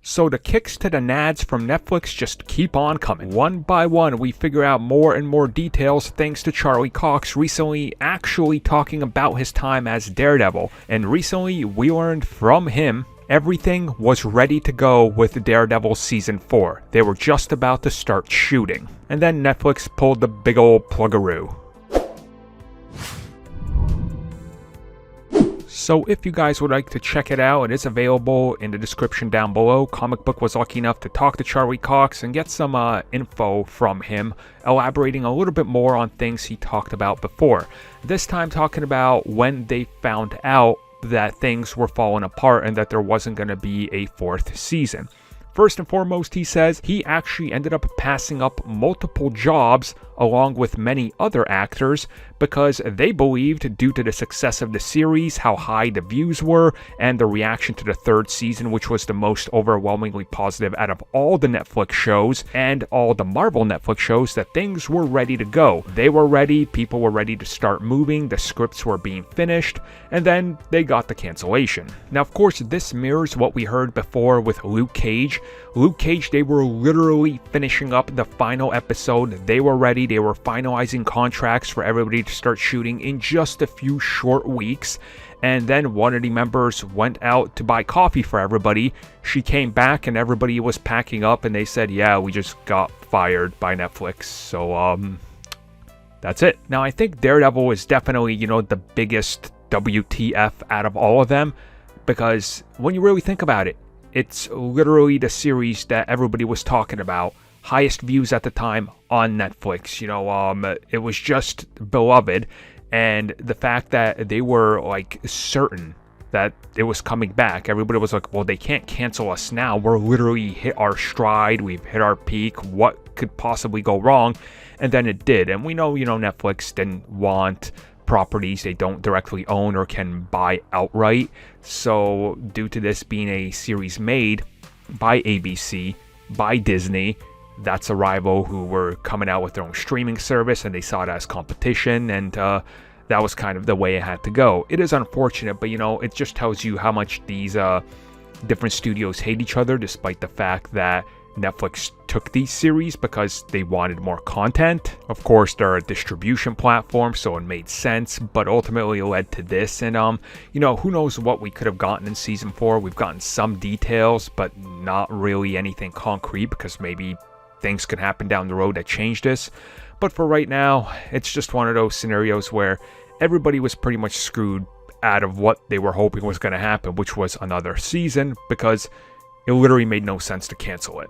So the kicks to the nads from Netflix just keep on coming. One by one, we figure out more and more details thanks to Charlie Cox recently actually talking about his time as Daredevil. And recently, we learned from him everything was ready to go with Daredevil Season 4. They were just about to start shooting. And then Netflix pulled the big ol' pluggaroo. So if you guys would like to check it out, it is available in the description down below. Comic Book was lucky enough to talk to Charlie Cox and get some info from him, elaborating a little bit more on things he talked about before. This time talking about when they found out that things were falling apart and that there wasn't going to be a fourth season. First and foremost, he says he actually ended up passing up multiple jobs along with many other actors because they believed, due to the success of the series, how high the views were, and the reaction to the third season, which was the most overwhelmingly positive out of all the Netflix shows and all the Marvel Netflix shows, that things were ready to go. They were ready, people were ready to start moving, the scripts were being finished, and then they got the cancellation. Now, of course, this mirrors what we heard before with Luke Cage. Luke Cage, they were literally finishing up the final episode. They were ready. They were finalizing contracts for everybody to start shooting in just a few short weeks. And then one of the members went out to buy coffee for everybody. She came back and everybody was packing up and they said, yeah, we just got fired by Netflix. So, that's it. Now, I think Daredevil is definitely, the biggest WTF out of all of them. Because when you really think about it, it's literally the series that everybody was talking about. Highest views at the time on Netflix. It was just beloved. And the fact that they were certain that it was coming back, everybody was like, well, they can't cancel us now. We're literally hit our stride. We've hit our peak. What could possibly go wrong? And then it did. And we know, Netflix didn't want properties they don't directly own or can buy outright. So due to this being a series made by ABC, by Disney, that's a rival who were coming out with their own streaming service, and they saw it as competition, and that was kind of the way it had to go. It is unfortunate, but it just tells you how much these different studios hate each other, despite the fact that Netflix took these series because they wanted more content. Of course, they're a distribution platform, so it made sense, but ultimately it led to this. And, who knows what we could have gotten in Season 4. We've gotten some details, but not really anything concrete because maybe things could happen down the road that change this. But for right now, it's just one of those scenarios where everybody was pretty much screwed out of what they were hoping was going to happen, which was another season, because it literally made no sense to cancel it.